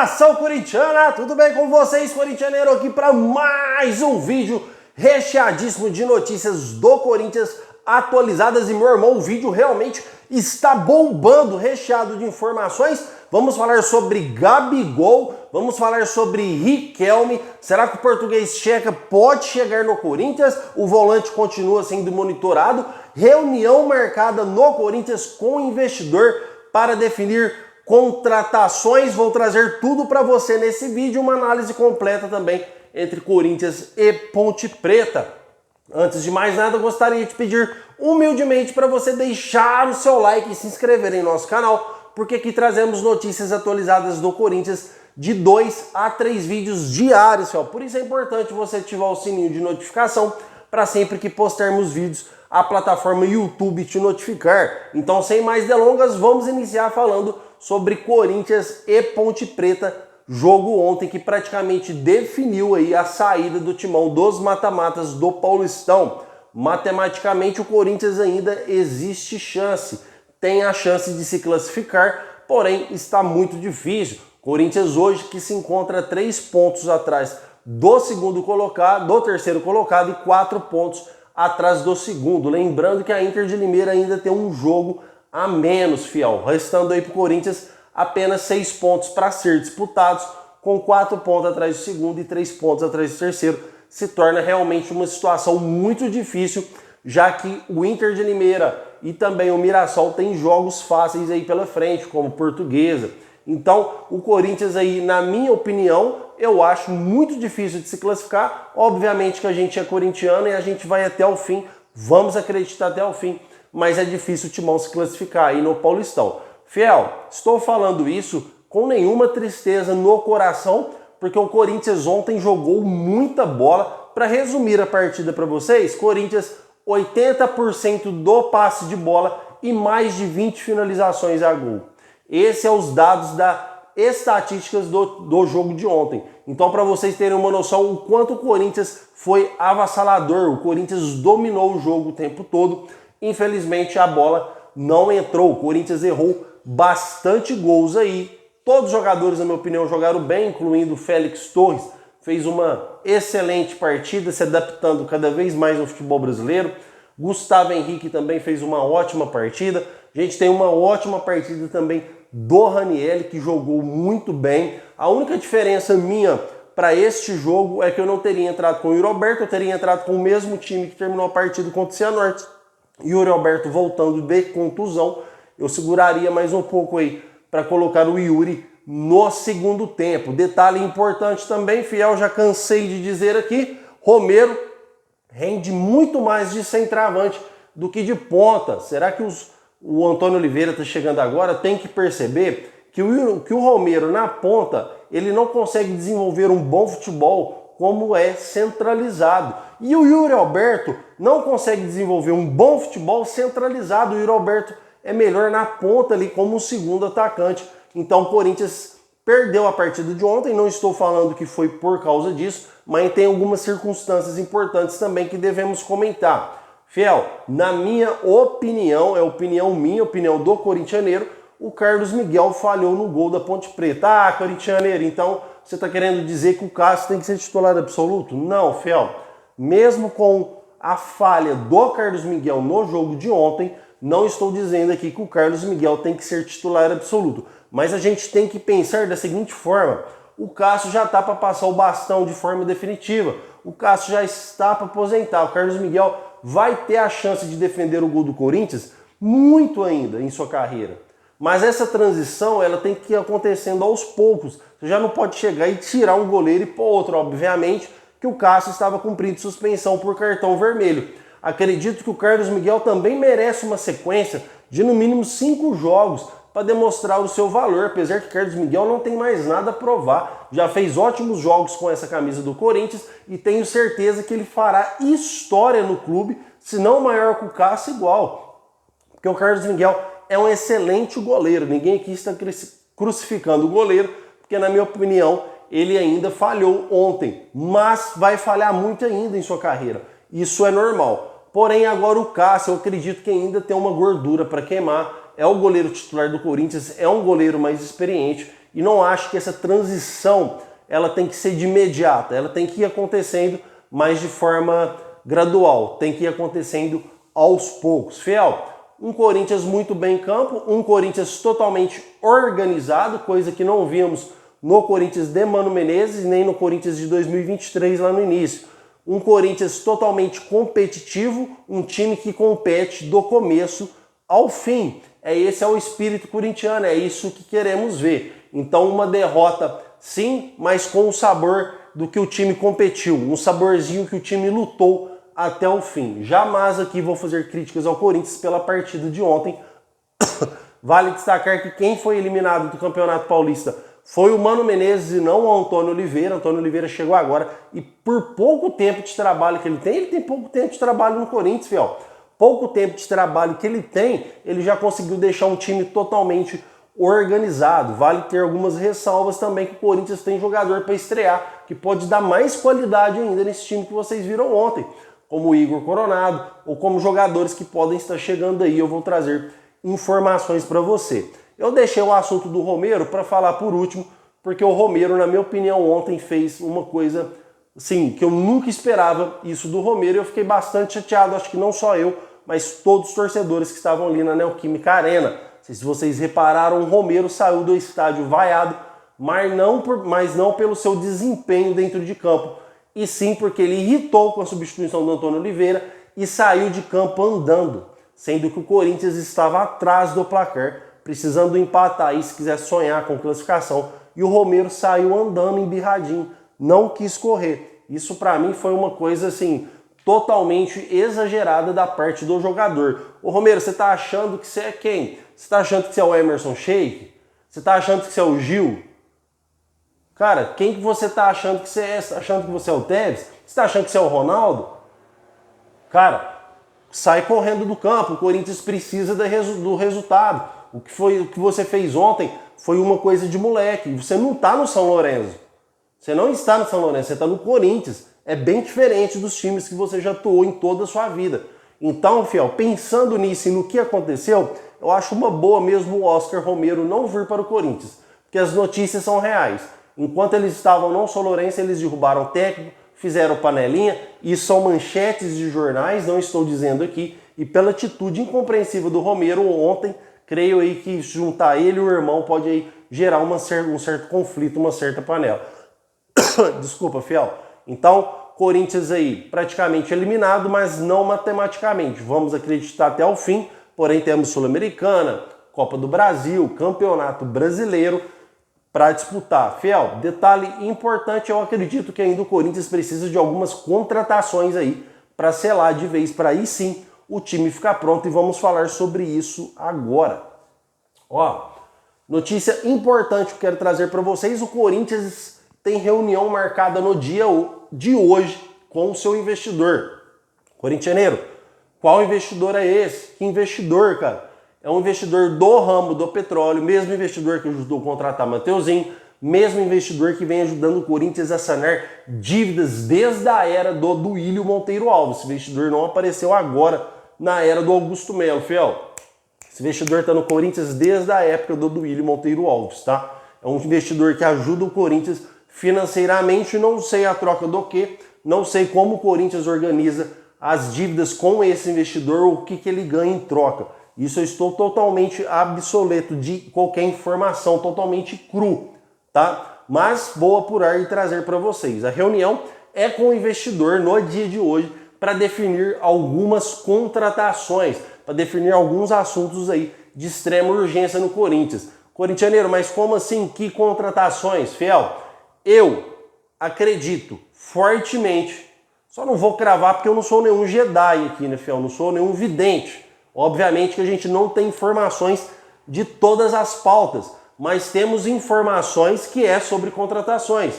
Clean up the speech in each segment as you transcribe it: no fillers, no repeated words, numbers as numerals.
Nação corintiana, tudo bem com vocês, corintianeiro, aqui para mais um vídeo recheadíssimo de notícias do Corinthians atualizadas. E meu irmão, o vídeo realmente está bombando, recheado de informações. Vamos falar sobre Gabigol, vamos falar sobre Riquelme. Será que o português Checa pode chegar no Corinthians? O volante continua sendo monitorado. Reunião marcada no Corinthians com o investidor para definir contratações. Vou trazer tudo para você nesse vídeo, uma análise completa também entre Corinthians e Ponte Preta. Antes de mais nada, gostaria de pedir humildemente para você deixar o seu like e se inscrever em nosso canal, porque aqui trazemos notícias atualizadas do Corinthians de 2 a 3 vídeos diários, pessoal. Por isso é importante você ativar o sininho de notificação para sempre que postarmos vídeos a plataforma YouTube te notificar. Então, sem mais delongas, vamos iniciar falando sobre Corinthians e Ponte Preta, jogo ontem que praticamente definiu aí a saída do timão dos mata-matas do Paulistão. Matematicamente o Corinthians ainda existe chance, tem a chance de se classificar, porém está muito difícil. Corinthians hoje que se encontra 3 pontos atrás do terceiro colocado e 4 pontos atrás do segundo. Lembrando que a Inter de Limeira ainda tem um jogo a menos, fiel. Restando aí para o Corinthians apenas 6 pontos para ser disputados, com 4 pontos atrás do segundo e 3 pontos atrás do terceiro. Se torna realmente uma situação muito difícil, já que o Inter de Limeira e também o Mirassol têm jogos fáceis aí pela frente, como Portuguesa. Então, o Corinthians aí, na minha opinião, eu acho muito difícil de se classificar. Obviamente que a gente é corintiano e a gente vai até o fim, vamos acreditar até o fim, mas é difícil o Timão se classificar aí no Paulistão. Fiel, estou falando isso com nenhuma tristeza no coração, porque o Corinthians ontem jogou muita bola. Para resumir a partida para vocês, Corinthians 80% do passe de bola e mais de 20 finalizações a gol. Esses são os dados das estatísticas do jogo de ontem. Então, para vocês terem uma noção o quanto o Corinthians foi avassalador, o Corinthians dominou o jogo o tempo todo. Infelizmente, a bola não entrou. O Corinthians errou bastante gols aí. Todos os jogadores, na minha opinião, jogaram bem, incluindo o Félix Torres. Fez uma excelente partida, se adaptando cada vez mais ao futebol brasileiro. Gustavo Henrique também fez uma ótima partida. A gente tem uma ótima partida também do Ranieri, que jogou muito bem. A única diferença minha para este jogo é que eu não teria entrado com o Yuri Alberto, eu teria entrado com o mesmo time que terminou a partida contra o Cianorte. Yuri Alberto voltando de contusão, eu seguraria mais um pouco aí para colocar o Yuri no segundo tempo. Detalhe importante também, fiel, já cansei de dizer aqui, Romero rende muito mais de centroavante do que de ponta. Será que o Antônio Oliveira está chegando agora? Tem que perceber que o Romero na ponta, ele não consegue desenvolver um bom futebol como é centralizado. E o Yuri Alberto não consegue desenvolver um bom futebol centralizado. O Yuri Alberto é melhor na ponta ali como um segundo atacante. Então o Corinthians perdeu a partida de ontem. Não estou falando que foi por causa disso, mas tem algumas circunstâncias importantes também que devemos comentar. Fiel, na minha opinião, é opinião minha, opinião do corintianeiro, o Carlos Miguel falhou no gol da Ponte Preta. Ah, corintianeiro, então você está querendo dizer que o Cássio tem que ser titular absoluto? Não, Fiel. Mesmo com a falha do Carlos Miguel no jogo de ontem, não estou dizendo aqui que o Carlos Miguel tem que ser titular absoluto. Mas a gente tem que pensar da seguinte forma: o Cássio já está para passar o bastão de forma definitiva. O Cássio já está para aposentar. O Carlos Miguel vai ter a chance de defender o gol do Corinthians muito ainda em sua carreira. Mas essa transição ela tem que ir acontecendo aos poucos. Você já não pode chegar e tirar um goleiro e pôr outro. Obviamente que o Cássio estava cumprindo suspensão por cartão vermelho. Acredito que o Carlos Miguel também merece uma sequência de no mínimo 5 jogos para demonstrar o seu valor, apesar que Carlos Miguel não tem mais nada a provar. Já fez ótimos jogos com essa camisa do Corinthians e tenho certeza que ele fará história no clube, se não maior que o Cássio, igual. Porque o Carlos Miguel é um excelente goleiro. Ninguém aqui está crucificando o goleiro, porque na minha opinião ele ainda falhou ontem, mas vai falhar muito ainda em sua carreira. Isso é normal. Porém, agora o Cássio, eu acredito que ainda tem uma gordura para queimar. É o goleiro titular do Corinthians, é um goleiro mais experiente e não acho que essa transição ela tem que ser de imediata, ela tem que ir acontecendo, mas de forma gradual, tem que ir acontecendo aos poucos. Fiel, um Corinthians muito bem em campo, um Corinthians totalmente organizado, coisa que não vimos no Corinthians de Mano Menezes, nem no Corinthians de 2023 lá no início. Um Corinthians totalmente competitivo, um time que compete do começo ao fim. Esse é o espírito corintiano, é isso que queremos ver. Então uma derrota sim, mas com o sabor do que o time competiu, um saborzinho que o time lutou até o fim. Jamais aqui vou fazer críticas ao Corinthians pela partida de ontem. Vale destacar que quem foi eliminado do Campeonato Paulista foi o Mano Menezes e não o Antônio Oliveira. Antônio Oliveira chegou agora e por pouco tempo de trabalho que ele tem pouco tempo de trabalho no Corinthians, fiel. Pouco tempo de trabalho que ele tem, ele já conseguiu deixar um time totalmente organizado. Vale ter algumas ressalvas também que o Corinthians tem jogador para estrear, que pode dar mais qualidade ainda nesse time que vocês viram ontem, como o Igor Coronado, ou como jogadores que podem estar chegando aí. Eu vou trazer informações para você. Eu deixei o assunto do Romero para falar por último, porque o Romero, na minha opinião, ontem fez uma coisa assim, que eu nunca esperava isso do Romero, e eu fiquei bastante chateado, acho que não só eu, mas todos os torcedores que estavam ali na Neoquímica Arena. Não sei se vocês repararam, o Romero saiu do estádio vaiado, mas não pelo seu desempenho dentro de campo, e sim porque ele irritou com a substituição do Antônio Oliveira e saiu de campo andando, sendo que o Corinthians estava atrás do placar, precisando empatar aí se quiser sonhar com classificação, e o Romero saiu andando embirradinho, não quis correr. Isso para mim foi uma coisa assim, totalmente exagerada da parte do jogador. Ô Romero, você tá achando que você é quem? Você tá achando que você é o Emerson Sheik? Você tá achando que você é o Gil? Cara, quem que você tá achando que você é? Você tá achando que você é o Tevez? Você tá achando que você é o Ronaldo? Cara, sai correndo do campo, o Corinthians precisa do resultado. O que você fez ontem foi uma coisa de moleque. Você não tá no São Lourenço. Você não está no São Lourenço, você está no Corinthians. É bem diferente dos times que você já atuou em toda a sua vida. Então, fiel, pensando nisso e no que aconteceu, eu acho uma boa mesmo o Oscar Romero não vir para o Corinthians, porque as notícias são reais. Enquanto eles estavam no São Lourenço, eles derrubaram o técnico, fizeram panelinha, e são manchetes de jornais, não estou dizendo aqui, e pela atitude incompreensível do Romero ontem, creio aí que juntar ele e o irmão pode aí gerar um certo conflito, uma certa panela. Desculpa, fiel. Então, Corinthians aí praticamente eliminado, mas não matematicamente. Vamos acreditar até o fim, porém temos Sul-Americana, Copa do Brasil, Campeonato Brasileiro para disputar. Fiel, detalhe importante, eu acredito que ainda o Corinthians precisa de algumas contratações aí para selar de vez, para aí sim o time ficar pronto, e vamos falar sobre isso agora. Ó, notícia importante que eu quero trazer para vocês: o Corinthians tem reunião marcada no dia de hoje com o seu investidor. Corintianeiro, qual investidor é esse? Que investidor, cara? É um investidor do ramo do petróleo, mesmo investidor que ajudou a contratar Mateuzinho, mesmo investidor que vem ajudando o Corinthians a sanar dívidas desde a era do Duílio Monteiro Alves. Esse investidor não apareceu agora na era do Augusto Melo, fiel. Esse investidor está no Corinthians desde a época do Duílio Monteiro Alves, tá? É um investidor que ajuda o Corinthians financeiramente, não sei a troca do que, não sei como o Corinthians organiza as dívidas com esse investidor, o que ele ganha em troca. Isso eu estou totalmente obsoleto de qualquer informação, totalmente cru, tá? Mas vou apurar e trazer para vocês. A reunião é com o investidor no dia de hoje para definir algumas contratações, para definir alguns assuntos aí de extrema urgência no Corinthians. Corintianeiro, mas como assim? Que contratações, fiel? Eu acredito fortemente, só não vou cravar porque eu não sou nenhum Jedi aqui, né, fiel? Não sou nenhum vidente. Obviamente que a gente não tem informações de todas as pautas, mas temos informações que é sobre contratações.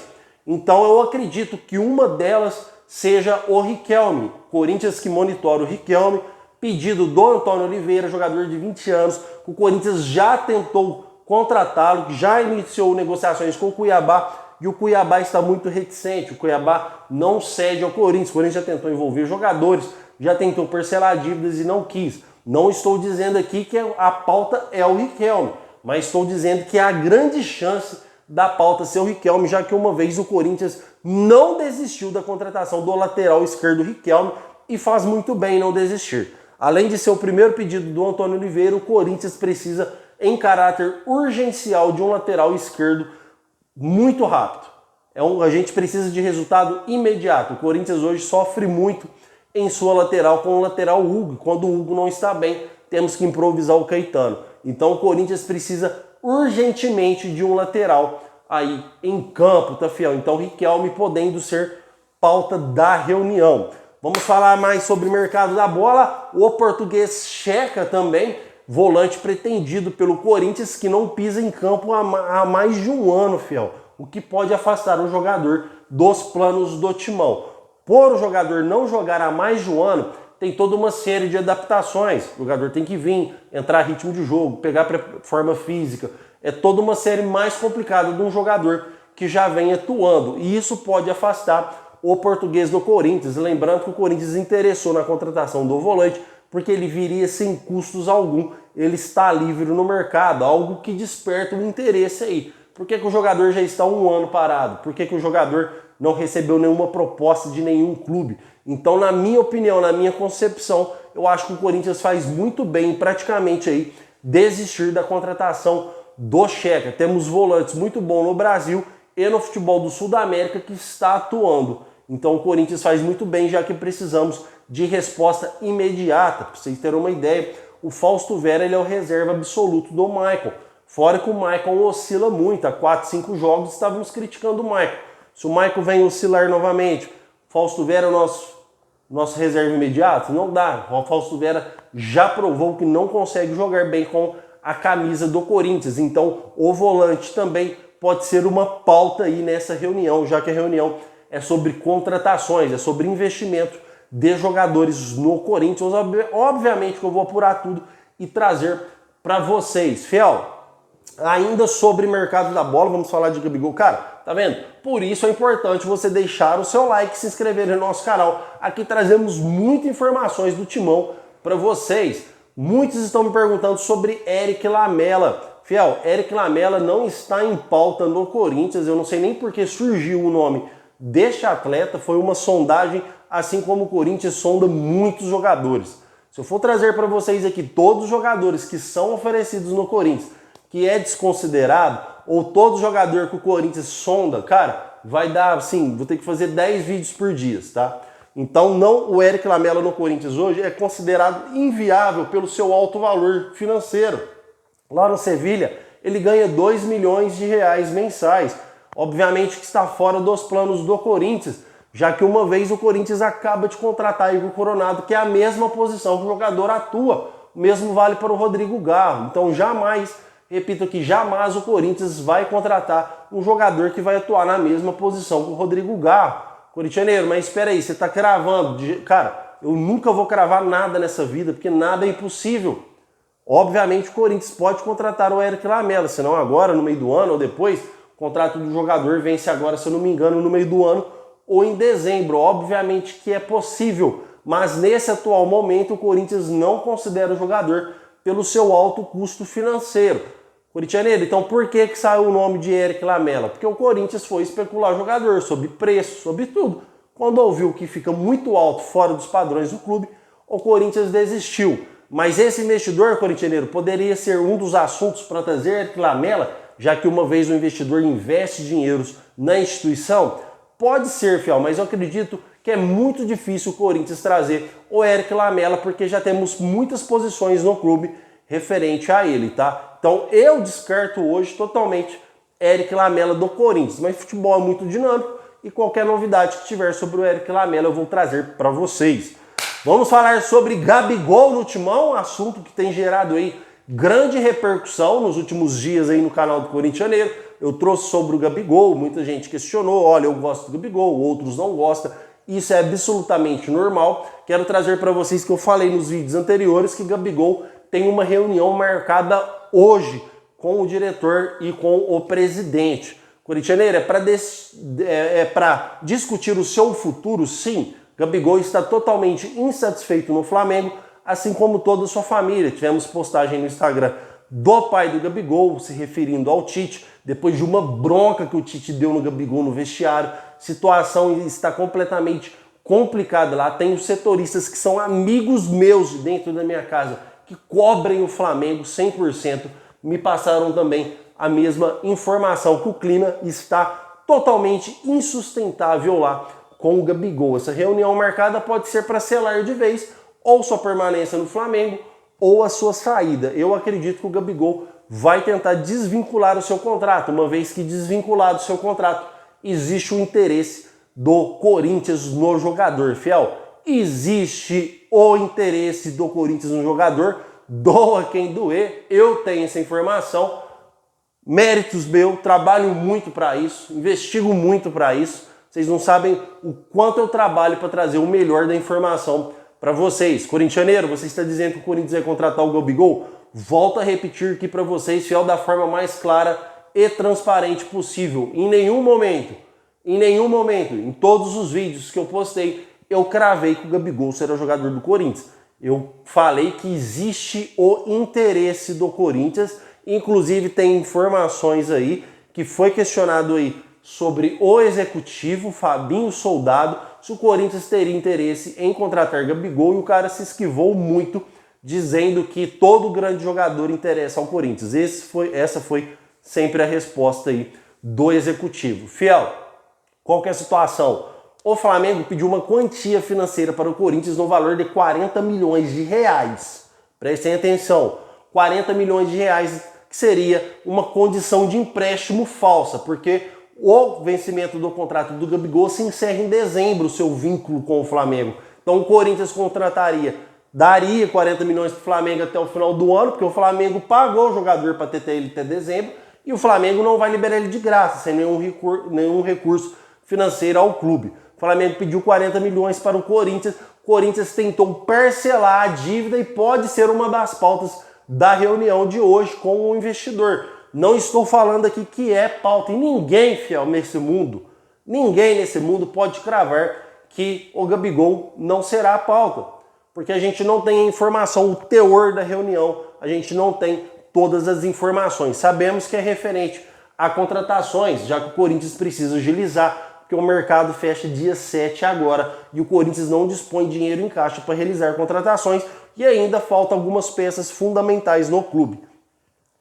Então eu acredito que uma delas seja o Riquelme. Corinthians que monitora o Riquelme, pedido do Antônio Oliveira, jogador de 20 anos, o Corinthians já tentou contratá-lo, já iniciou negociações com o Cuiabá, e o Cuiabá está muito reticente. O Cuiabá não cede ao Corinthians. O Corinthians já tentou envolver jogadores, já tentou parcelar dívidas e não quis. Não estou dizendo aqui que a pauta é o Riquelme, mas estou dizendo que há grande chance da pauta ser o Riquelme, já que uma vez o Corinthians não desistiu da contratação do lateral esquerdo Riquelme e faz muito bem não desistir. Além de ser o primeiro pedido do Antônio Oliveira, o Corinthians precisa, em caráter urgencial, de um lateral esquerdo muito rápido. A gente precisa de resultado imediato. O Corinthians hoje sofre muito em sua lateral com o lateral Hugo. Quando o Hugo não está bem, temos que improvisar o Caetano. Então o Corinthians precisa urgentemente de um lateral aí em campo, tá, fiel? Então Riquelme podendo ser pauta da reunião. Vamos falar mais sobre o mercado da bola. O português Checa também, volante pretendido pelo Corinthians, que não pisa em campo há mais de um ano, fiel. O que pode afastar o jogador dos planos do timão. Por o jogador não jogar há mais de um ano, tem toda uma série de adaptações. O jogador tem que vir, entrar em ritmo de jogo, pegar forma física. É toda uma série mais complicada de um jogador que já vem atuando. E isso pode afastar o português do Corinthians. Lembrando que o Corinthians interessou na contratação do volante porque ele viria sem custos algum. Ele está livre no mercado, algo que desperta o interesse aí. Por que o jogador já está um ano parado? Por que o jogador não recebeu nenhuma proposta de nenhum clube? Então, na minha opinião, na minha concepção, eu acho que o Corinthians faz muito bem praticamente aí desistir da contratação do Checa. Temos volantes muito bons no Brasil e no futebol do Sul da América que está atuando. Então o Corinthians faz muito bem, já que precisamos de resposta imediata. Para vocês terem uma ideia, o Fausto Vera ele é o reserva absoluto do Maicon. Fora que o Maicon oscila muito. Há 4, 5 jogos estávamos criticando o Maicon. Se o Maicon vem oscilar novamente, Fausto Vera é o nosso reserva imediato? Não dá. O Fausto Vera já provou que não consegue jogar bem com a camisa do Corinthians. Então o volante também pode ser uma pauta aí nessa reunião, já que a reunião é sobre contratações, é sobre investimento de jogadores no Corinthians. Obviamente que eu vou apurar tudo e trazer para vocês. Fiel, ainda sobre mercado da bola, vamos falar de Gabigol. Cara, tá vendo? Por isso é importante você deixar o seu like e se inscrever no nosso canal. Aqui trazemos muitas informações do Timão para vocês. Muitos estão me perguntando sobre Eric Lamela. Fiel, Eric Lamela não está em pauta no Corinthians. Eu não sei nem por que surgiu o nome deste atleta. Foi uma sondagem, assim como o Corinthians sonda muitos jogadores. Se eu for trazer para vocês aqui todos os jogadores que são oferecidos no Corinthians, que é desconsiderado, ou todo jogador que o Corinthians sonda, cara, vai dar, assim, vou ter que fazer 10 vídeos por dia, tá? Então, não, o Eric Lamela no Corinthians hoje é considerado inviável pelo seu alto valor financeiro. Lá no Sevilha, ele ganha 2 milhões de reais mensais. Obviamente que está fora dos planos do Corinthians, já que uma vez o Corinthians acaba de contratar Igor Coronado, que é a mesma posição que o jogador atua. O mesmo vale para o Rodrigo Garro. Então, jamais, repito aqui, jamais o Corinthians vai contratar um jogador que vai atuar na mesma posição que o Rodrigo Garro. Corintianeiro, mas espera aí, você está cravando. Cara, eu nunca vou cravar nada nessa vida, porque nada é impossível. Obviamente o Corinthians pode contratar o Eric Lamela, senão agora, no meio do ano ou depois, o contrato do jogador vence agora, se eu não me engano, no meio do ano ou em dezembro. Obviamente que é possível, mas nesse atual momento o Corinthians não considera o jogador pelo seu alto custo financeiro. Corintianeiro, então por que saiu o nome de Eric Lamela? Porque o Corinthians foi especular o jogador sobre preço, sobre tudo. Quando ouviu que fica muito alto, fora dos padrões do clube, o Corinthians desistiu. Mas esse investidor, corintianeiro, poderia ser um dos assuntos para trazer Eric Lamela, já que uma vez o investidor investe dinheiros na instituição? Pode ser, fiel, mas eu acredito que é muito difícil o Corinthians trazer o Eric Lamela, porque já temos muitas posições no clube referente a ele, tá? Então eu descarto hoje totalmente Eric Lamela do Corinthians, mas futebol é muito dinâmico e qualquer novidade que tiver sobre o Eric Lamela eu vou trazer para vocês. Vamos falar sobre Gabigol no Timão, assunto que tem gerado aí grande repercussão nos últimos dias aí no canal do Corintianeiro. Eu trouxe sobre o Gabigol, muita gente questionou, olha, eu gosto do Gabigol, outros não gostam. Isso é absolutamente normal. Quero trazer para vocês que eu falei nos vídeos anteriores que Gabigol tem uma reunião marcada hoje com o diretor e com o presidente. Corintianeiro, é para discutir o seu futuro, sim. Gabigol está totalmente insatisfeito no Flamengo, assim como toda a sua família. Tivemos postagem no Instagram do pai do Gabigol, se referindo ao Tite, depois de uma bronca que o Tite deu no Gabigol no vestiário. Situação está completamente complicada lá. Tenho setoristas que são amigos meus de dentro da minha casa, que cobrem o Flamengo 100%, me passaram também a mesma informação, que o clima está totalmente insustentável lá com o Gabigol. Essa reunião marcada pode ser para selar de vez ou sua permanência no Flamengo ou a sua saída. Eu acredito que o Gabigol vai tentar desvincular o seu contrato, uma vez que desvinculado o seu contrato, existe o interesse do Corinthians no jogador. Fiel, existe o interesse do Corinthians no jogador, doa quem doer, eu tenho essa informação, méritos meu, trabalho muito para isso, investigo muito para isso, vocês não sabem o quanto eu trabalho para trazer o melhor da informação para vocês. Corintianeiro, você está dizendo que o Corinthians vai contratar o Gabigol? Volto a repetir aqui para vocês, fiel, da forma mais clara e transparente possível. Em nenhum momento, em todos os vídeos que eu postei, eu cravei que o Gabigol será jogador do Corinthians. Eu falei que existe o interesse do Corinthians, inclusive tem informações aí que foi questionado aí sobre o executivo, Fabinho Soldado, se o Corinthians teria interesse em contratar Gabigol, e o cara se esquivou muito, dizendo que todo grande jogador interessa ao Corinthians. Essa foi sempre a resposta aí do executivo. Fiel, qual que é a situação? O Flamengo pediu uma quantia financeira para o Corinthians no valor de 40 milhões de reais. Prestem atenção, 40 milhões de reais, que seria uma condição de empréstimo falsa, porque o vencimento do contrato do Gabigol se encerra em dezembro, o seu vínculo com o Flamengo. Então o Corinthians daria 40 milhões para o Flamengo até o final do ano, porque o Flamengo pagou o jogador para ter ele até dezembro, e o Flamengo não vai liberar ele de graça, sem nenhum recurso financeiro ao clube. O Flamengo pediu 40 milhões para o Corinthians tentou parcelar a dívida e pode ser uma das pautas da reunião de hoje com o investidor. Não estou falando aqui que é pauta, e ninguém, fiel, nesse mundo pode cravar que o Gabigol não será a pauta, porque a gente não tem a informação, o teor da reunião, a gente não tem todas as informações. Sabemos que é referente a contratações, já que o Corinthians precisa agilizar, porque o mercado fecha dia 7 agora, e o Corinthians não dispõe de dinheiro em caixa para realizar contratações, e ainda faltam algumas peças fundamentais no clube.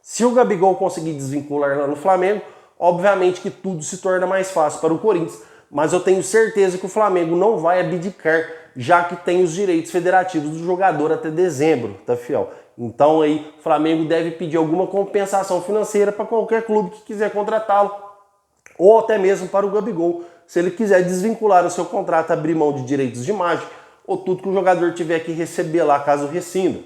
Se o Gabigol conseguir desvincular lá no Flamengo, obviamente que tudo se torna mais fácil para o Corinthians, mas eu tenho certeza que o Flamengo não vai abdicar, já que tem os direitos federativos do jogador até dezembro, tá, fiel? Então aí o Flamengo deve pedir alguma compensação financeira para qualquer clube que quiser contratá-lo, ou até mesmo para o Gabigol, se ele quiser desvincular o seu contrato, abrir mão de direitos de imagem, ou tudo que o jogador tiver que receber lá caso rescinda.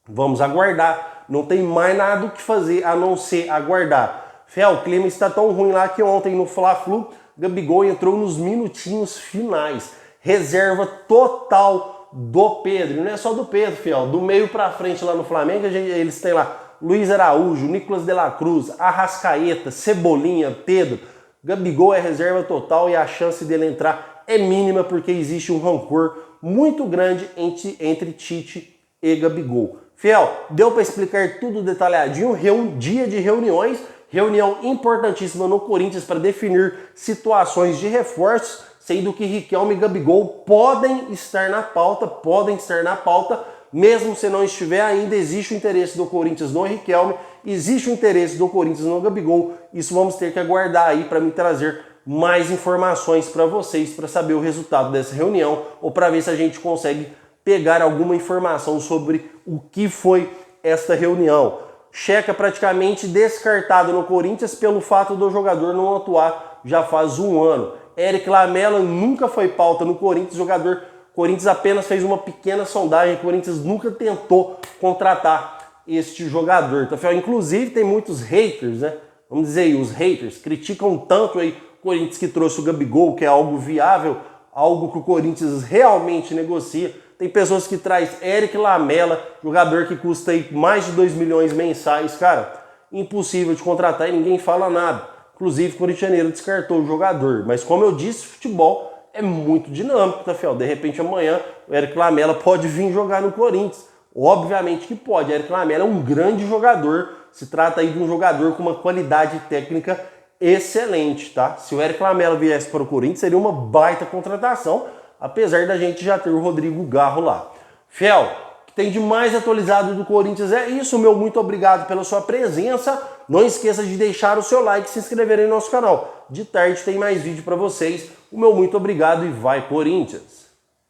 Vamos aguardar. Não tem mais nada o que fazer a não ser aguardar. Fiel, o clima está tão ruim lá que ontem no Fla-Flu, Gabigol entrou nos minutinhos finais. Reserva total do Pedro. Não é só do Pedro, fiel. Do meio para frente lá no Flamengo, eles têm lá Luiz Araújo, Nicolas de la Cruz, Arrascaeta, Cebolinha, Pedro. Gabigol é reserva total e a chance dele entrar é mínima, porque existe um rancor muito grande entre Tite e Gabigol. Fiel, deu para explicar tudo detalhadinho, dia de reunião importantíssima no Corinthians para definir situações de reforços, sendo que Riquelme e Gabigol podem estar na pauta, mesmo se não estiver ainda, existe o interesse do Corinthians no Riquelme, existe o interesse do Corinthians no Gabigol, isso vamos ter que aguardar aí para me trazer mais informações para vocês, para saber o resultado dessa reunião, ou para ver se a gente consegue pegar alguma informação sobre o que foi esta reunião. Checa praticamente descartado no Corinthians pelo fato do jogador não atuar já faz um ano. Eric Lamela nunca foi pauta no Corinthians, Corinthians apenas fez uma pequena sondagem, o Corinthians nunca tentou contratar este jogador. Então, inclusive tem muitos haters, né? Vamos dizer aí, os haters criticam tanto aí o Corinthians que trouxe o Gabigol, que é algo viável, algo que o Corinthians realmente negocia. Tem pessoas que traz Eric Lamela, jogador que custa aí mais de 2 milhões mensais, cara, impossível de contratar e ninguém fala nada. Inclusive o Corintianeiro descartou o jogador, mas como eu disse, futebol é muito dinâmico, tá, fiel? De repente amanhã o Eric Lamela pode vir jogar no Corinthians. Obviamente que pode. Eric Lamela é um grande jogador. Se trata aí de um jogador com uma qualidade técnica excelente, tá? Se o Eric Lamela viesse para o Corinthians, seria uma baita contratação, apesar da gente já ter o Rodrigo Garro lá. Fiel, o que tem de mais atualizado do Corinthians é isso. Meu muito obrigado pela sua presença. Não esqueça de deixar o seu like e se inscrever em nosso canal. De tarde tem mais vídeo para vocês. O meu muito obrigado e vai Corinthians!